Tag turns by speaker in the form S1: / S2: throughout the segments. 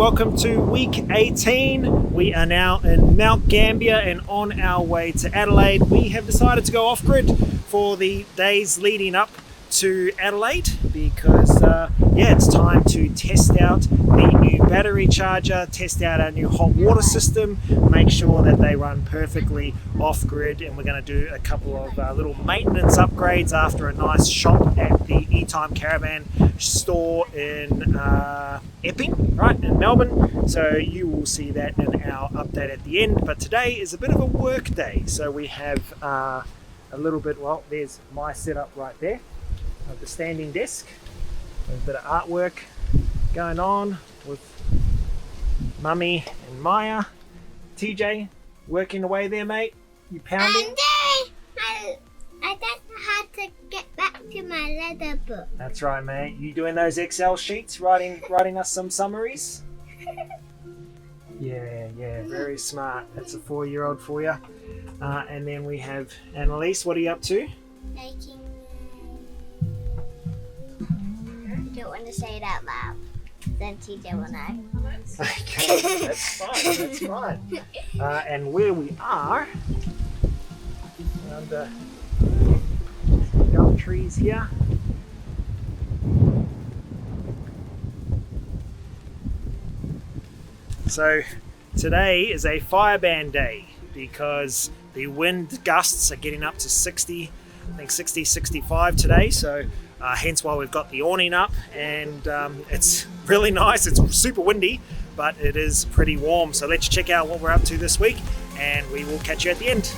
S1: welcome to week 18. We are now in Mount Gambier and on our way to Adelaide. We have decided to go off-grid for the days leading up to Adelaide because it's time to test out the new battery charger, test out our new hot water system, make sure that they run perfectly off-grid, and we're going to do a couple of little maintenance upgrades after a nice shop at the E-Time Caravan store in Epping, right, in Melbourne. So you will see that in our update at the end, but today is a bit of a work day. So we have a little bit, well, there's my setup right there of the standing desk. There's a bit of artwork going on with Mummy and Maya. TJ, working away there, mate. You pounding?
S2: I don't know how to get back to my leather book.
S1: That's right, mate. You doing those Excel sheets, writing us some summaries? Yeah, very smart. That's a 4-year-old for you. And then we have Annalise. What are you up to?
S2: Making. I don't want to say it out loud. Then TJ will know.
S1: Okay, that's fine. And where we are, under gum trees here. So today is a fireband day because the wind gusts are getting up to 60, 65 today. So hence why we've got the awning up, and it's really nice. It's super windy, but it is pretty warm. So let's check out what we're up to this week, and we will catch you at the end.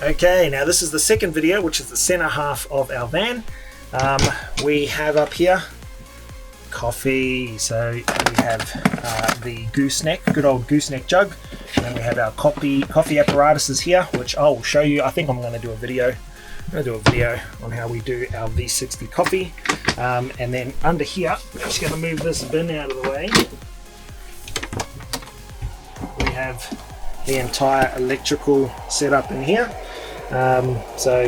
S1: Okay, now this is the second video, which is the center half of our van. We have up here coffee, so we have the gooseneck, good old gooseneck jug, and then we have our coffee apparatuses here, which I will show you. I think I'm going to do a video. I'm going to do a video on how we do our V60 coffee. And then under here, I'm just going to move this bin out of the way. We have the entire electrical setup in here. So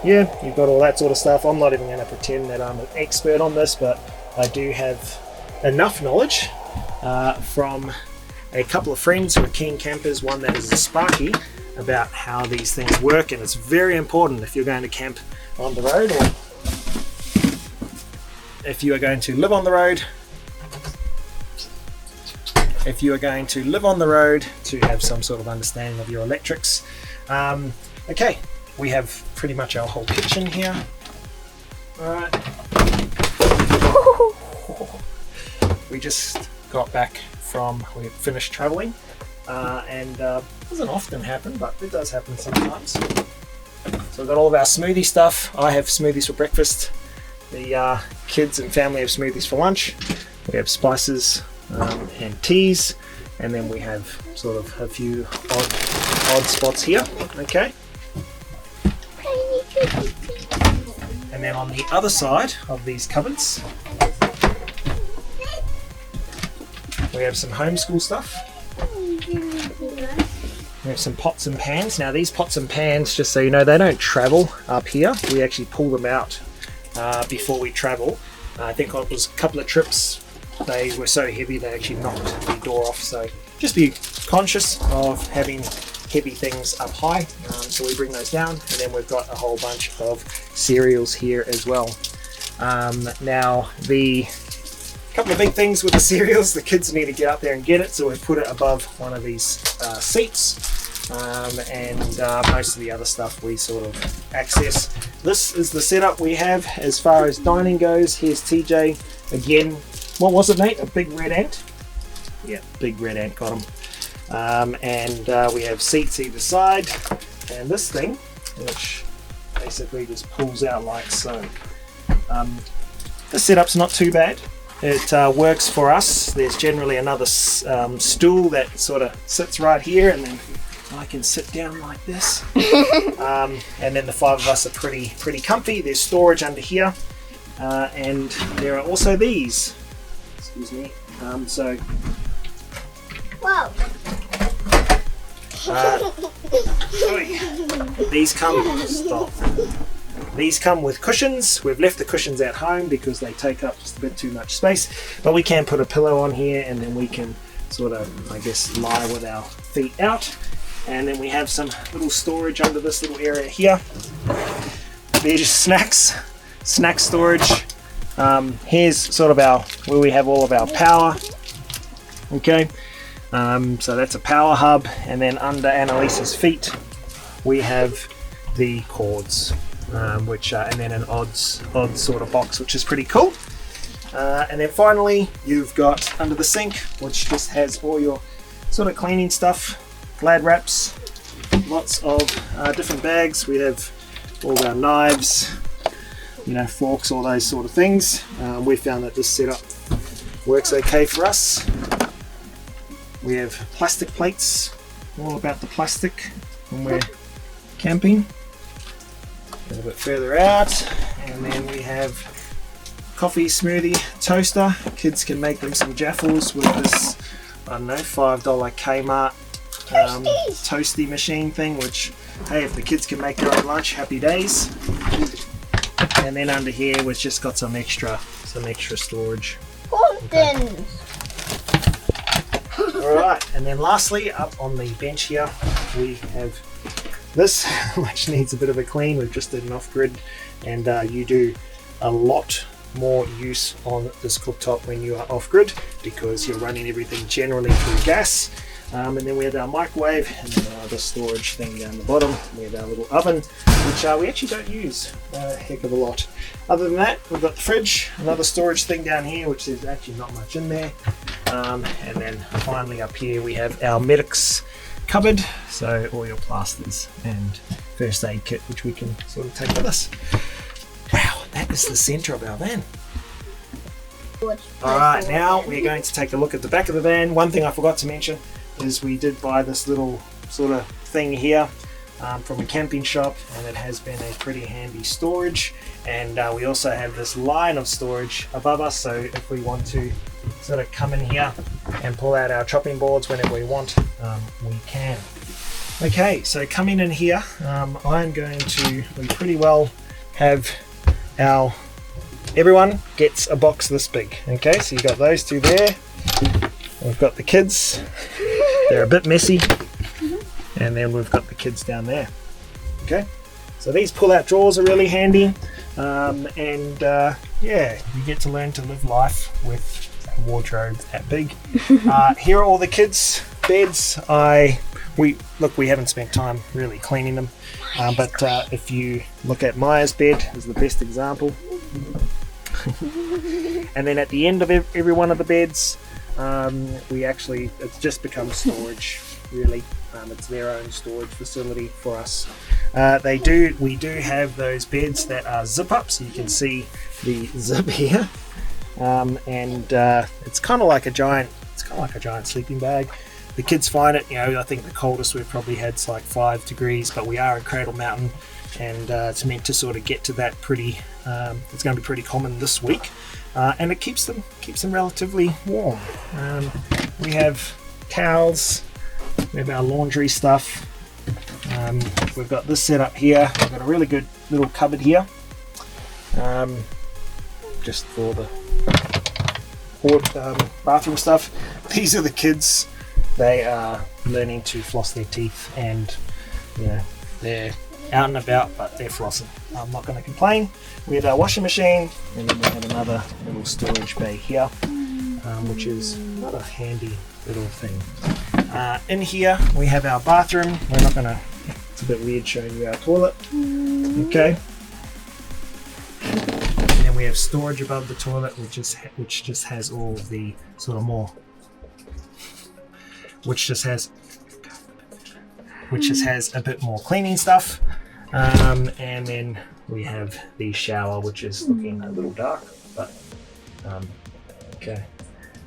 S1: yeah, you've got all that sort of stuff. I'm not even going to pretend that I'm an expert on this, but I do have enough knowledge from a couple of friends who are keen campers, one that is a Sparky, about how these things work. And it's very important if you're going to camp on the road, or if you are going to live on the road, to have some sort of understanding of your electrics. Okay, we have pretty much our whole kitchen here. Alright. We just got back from, we finished traveling, and doesn't often happen, but it does happen sometimes. So we've got all of our smoothie stuff. I have smoothies for breakfast. The kids and family have smoothies for lunch. We have spices and teas, and then we have sort of a few odd spots here. Okay. And then on the other side of these cupboards, we have some homeschool stuff. We have some pots and pans. Now these pots and pans, just so you know, they don't travel up here. We actually pull them out before we travel. I think it was a couple of trips, they were so heavy they actually knocked the door off. So just be conscious of having heavy things up high. So we bring those down, and then we've got a whole bunch of cereals here as well. Now the couple of big things with the cereals, the kids need to get up there and get it, so we put it above one of these seats, and most of the other stuff we sort of access. This is the setup we have as far as dining goes. Here's TJ again. What was it, Nate? A big red ant? Yeah, big red ant got him. And we have seats either side, and this thing, which basically just pulls out like so. The setup's not too bad. It works for us. There's generally another stool that sort of sits right here, and then I can sit down like this. And then the five of us are pretty comfy. There's storage under here, and there are also these. Excuse me. So.
S2: Whoa.
S1: These come with cushions. We've left the cushions at home because they take up just a bit too much space, but we can put a pillow on here, and then we can sort of, I guess, lie with our feet out. And then we have some little storage under this little area here. There's snack storage. Here's sort of where we have all of our power. Okay. So that's a power hub, and then under Annalisa's feet we have the cords, which and then an odd sort of box, which is pretty cool. And then finally you've got under the sink, which just has all your sort of cleaning stuff, Glad wraps, lots of different bags. We have all our knives, forks, all those sort of things. We found that this setup works okay for us. We have plastic plates, all about the plastic when we're camping. A little bit further out, and then we have coffee smoothie toaster. Kids can make them some jaffles with this, I don't know, $5 Kmart toasty machine thing, which, hey, if the kids can make their own lunch, happy days. And then under here we've just got some extra storage. Okay. Alright, and then lastly, up on the bench here we have this, which needs a bit of a clean. We've just did an off-grid, and you do a lot more use on this cooktop when you are off-grid, because you're running everything generally through gas. And then we have our microwave, and then our other storage thing down the bottom. We have our little oven, which we actually don't use a heck of a lot. Other than that, we've got the fridge, another storage thing down here, which is actually not much in there. And then finally up here we have our Medix cupboard, so all your plasters and first aid kit, which we can sort of take with us. Wow, that is the centre of our van. Alright, now we're going to take a look at the back of the van. One thing I forgot to mention is we did buy this little sort of thing here from a camping shop, and it has been a pretty handy storage, and we also have this line of storage above us, so if we want to sort of come in here and pull out our chopping boards whenever we want, we can. Okay, so coming in here, I'm going to, we pretty well have our, everyone gets a box this big. Okay, so you've got those two there, we've got the kids, they're a bit messy, and then we've got the kids down there. Okay, so these pull-out drawers are really handy, yeah, you get to learn to live life with a wardrobe that big. Here are all the kids' beds. We haven't spent time really cleaning them, but if you look at Maya's bed, is the best example. And then at the end of every one of the beds, it's just become storage, really. It's their own storage facility for us. We do have those beds that are zip up, so you can see the zip here, it's kind of like a giant sleeping bag. The kids find it, I think the coldest we've probably had is like 5 degrees, but we are in Cradle Mountain, and it's meant to sort of get to that pretty. It's going to be pretty common this week, and it keeps them relatively warm. We have towels. We have our laundry stuff. We've got this set up here. We've got a really good little cupboard here, just for the bathroom stuff. These are the kids. They are learning to floss their teeth, and they're out and about, but they're flossing. I'm not going to complain. We have our washing machine, and then we have another little storage bay here, which is not a handy little thing. In here we have our bathroom. We're not gonna, it's a bit weird showing you our toilet. Okay. And then we have storage above the toilet, which just has all of the sort of more, which just has a bit more cleaning stuff. And then we have the shower, which is looking a little dark, but okay.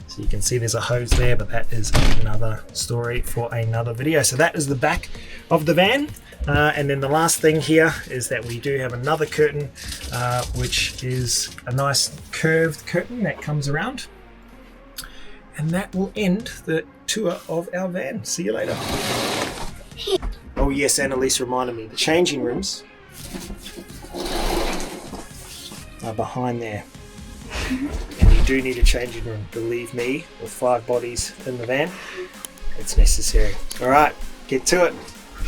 S1: So you can see there's a hose there, but that is another story for another video. So that is the back of the van. And then the last thing here is that we do have another curtain, which is a nice curved curtain that comes around. And that will end the tour of our van. See you later. Oh yes, Annalise reminded me, the changing rooms are behind there. And you do need a changing room, believe me, with 5 bodies in the van, it's necessary. Alright, get to it.